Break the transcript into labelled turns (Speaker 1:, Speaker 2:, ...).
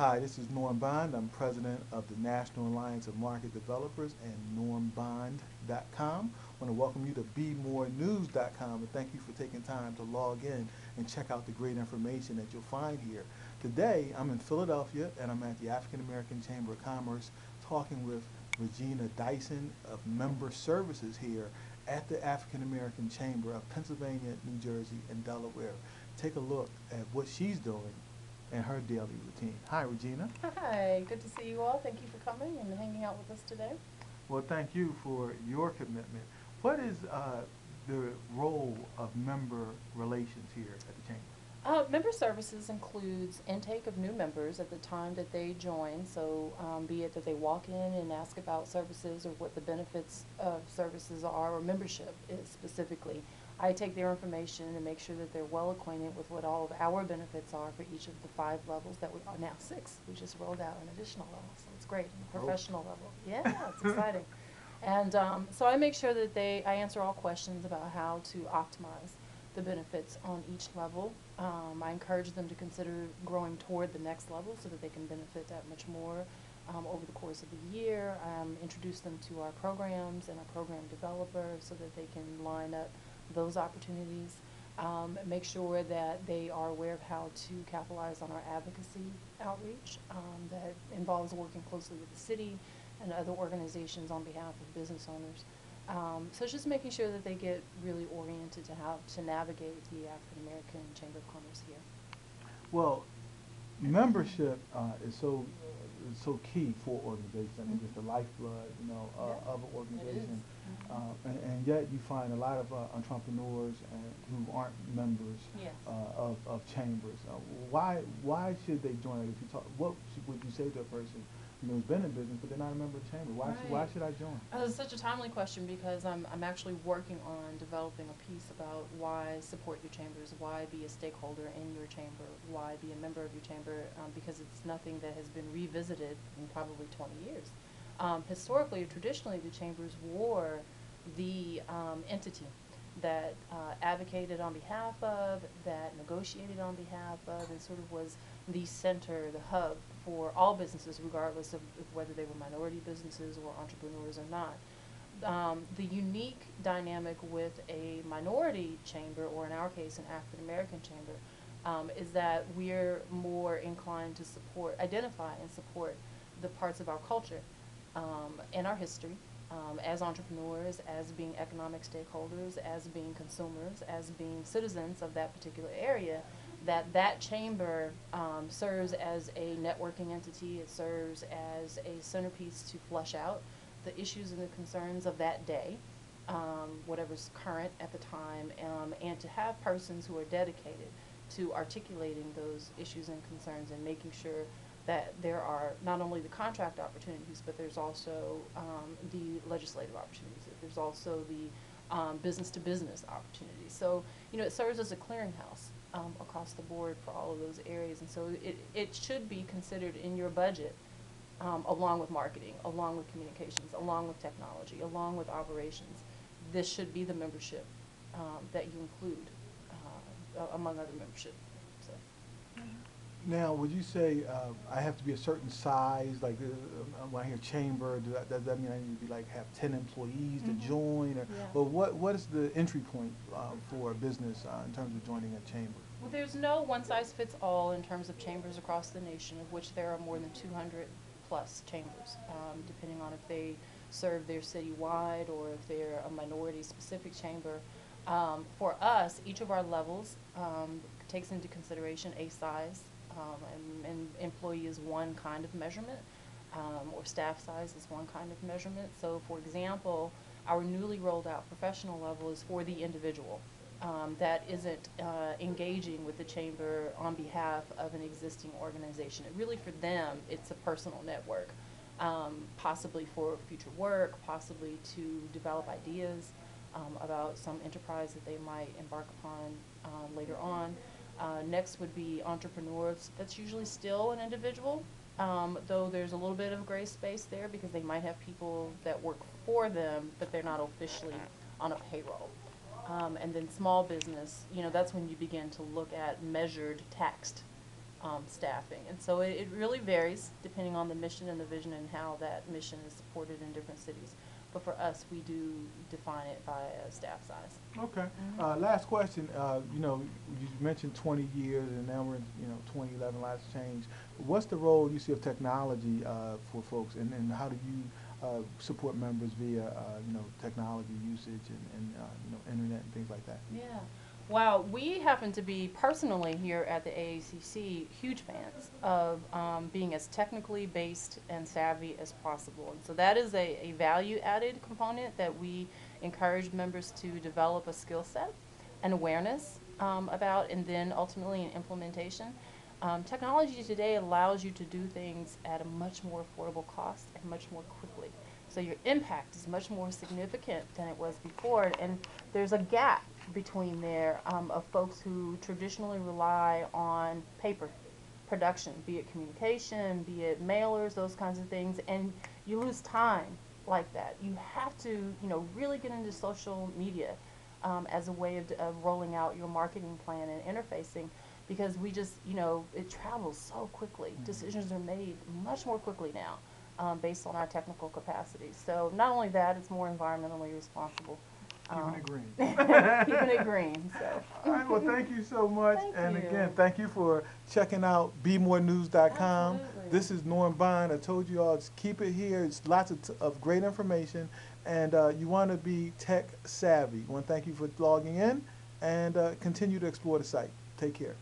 Speaker 1: Hi, this is Norm Bond. I'm president of the National Alliance of Market Developers and normbond.com. I want to welcome you to bemorenews.com and thank you for taking time to log in and check out the great information that you'll find here. Today, I'm in Philadelphia and I'm at the African American Chamber of Commerce talking with Regina Dyson of Member Services here at the African American Chamber of Pennsylvania, New Jersey, and Delaware. Take a look at what she's doing and her daily routine. Hi, Regina.
Speaker 2: Hi, good to see you all. Thank you for coming and hanging out with us today.
Speaker 1: Well, thank you for your commitment. What is the role of member relations here at the Chamber?
Speaker 2: Member services includes intake of new members at the time that they join. So, be it that they walk in and ask about services or what the benefits of services are, or membership is specifically. I take their information and make sure that they're well acquainted with what all of our benefits are for each of the 5 levels that we are now 6. We just rolled out an additional level, so it's great. And the professional level, yeah, it's exciting. And so I make sure that I answer all questions about how to optimize the benefits on each level. I encourage them to consider growing toward the next level so that they can benefit that much more over the course of the year. Introduce them to our programs and our program developers so that they can line up those opportunities. Make sure that they are aware of how to capitalize on our advocacy outreach that involves working closely with the city and other organizations on behalf of business owners. So it's just making sure that they get really oriented to how to navigate the African American Chamber of Commerce here.
Speaker 1: Well, membership is so key for organizations. I think it's the lifeblood,
Speaker 2: Yeah,
Speaker 1: of an
Speaker 2: it is.
Speaker 1: organization. And yet you find a lot of entrepreneurs who aren't members
Speaker 2: Yes.
Speaker 1: of chambers. Why should they join? If you talk, what would you say to a person who's been in business but they're not a member of the chamber? Why
Speaker 2: Right.
Speaker 1: should I join?
Speaker 2: It's such a timely question because I'm actually working on developing a piece about why support your chambers, why be a stakeholder in your chamber, why be a member of your chamber, because it's nothing that has been revisited in probably 20 years. Historically or traditionally, the chambers were the entity that advocated on behalf of, that negotiated on behalf of, and sort of was the center, the hub for all businesses, regardless of whether they were minority businesses or entrepreneurs or not. The unique dynamic with a minority chamber, or in our case, an African American chamber, is that we're more inclined to support, identify, and support the parts of our culture and our history as entrepreneurs, as being economic stakeholders, as being consumers, as being citizens of that particular area, that chamber serves as a networking entity. It serves as a centerpiece to flush out the issues and the concerns of that day, whatever's current at the time, and to have persons who are dedicated to articulating those issues and concerns and making sure that there are not only the contract opportunities, but there's also the legislative opportunities. There's also the business to business opportunities. So, it serves as a clearinghouse across the board for all of those areas. And so it should be considered in your budget along with marketing, along with communications, along with technology, along with operations. This should be the membership that you include among other membership. So.
Speaker 1: Now, would you say I have to be a certain size? Like when I hear chamber, does that mean I need to be have 10 employees to join, or
Speaker 2: Yeah.
Speaker 1: well, what is the entry point for a business in terms of joining a chamber?
Speaker 2: Well, there's no one size fits all in terms of chambers across the nation, of which there are more than 200 plus chambers, depending on if they serve their city wide or if they're a minority specific chamber. For us, each of our levels takes into consideration a size, and employee is one kind of measurement, or staff size is one kind of measurement. So, for example, our newly rolled out professional level is for the individual that isn't engaging with the chamber on behalf of an existing organization. Really, for them, it's a personal network, possibly for future work, possibly to develop ideas about some enterprise that they might embark upon later on. Next would be entrepreneurs. That's usually still an individual, though there's a little bit of gray space there because they might have people that work for them, but they're not officially on a payroll. And then small business, that's when you begin to look at measured taxed staffing. And so it really varies depending on the mission and the vision and how that mission is supported in different cities. But for us, we do define it by staff size.
Speaker 1: Okay.
Speaker 2: Mhm.
Speaker 1: Last question. You know, you mentioned 20 years, and now we're in, 2011. Lots changed. What's the role you see of technology for folks, and how do you support members via, technology usage and internet and things like that?
Speaker 2: Yeah. Wow, we happen to be personally here at the AACC huge fans of being as technically based and savvy as possible. And so that is a value added component that we encourage members to develop a skill set and awareness about, and then ultimately an implementation. Technology today allows you to do things at a much more affordable cost and much more quickly. So your impact is much more significant than it was before. And there's a gap between there of folks who traditionally rely on paper production, be it communication, be it mailers, those kinds of things, and you lose time like that. You have to, really get into social media as a way of rolling out your marketing plan and interfacing, because we just, it travels so quickly.
Speaker 1: Mm-hmm.
Speaker 2: Decisions are made much more quickly now based on our technical capacities. So not only that, it's more environmentally responsible.
Speaker 1: Keeping it green.
Speaker 2: Keeping it green. So.
Speaker 1: All right. Well, thank you so much.
Speaker 2: Thank
Speaker 1: and
Speaker 2: you.
Speaker 1: again, thank you for checking out BeMoreNews.com.
Speaker 2: Absolutely.
Speaker 1: This is Norm Bond. I told you all, just keep it here. It's lots of great information, and you want to be tech savvy. I want to thank you for logging in, and continue to explore the site. Take care.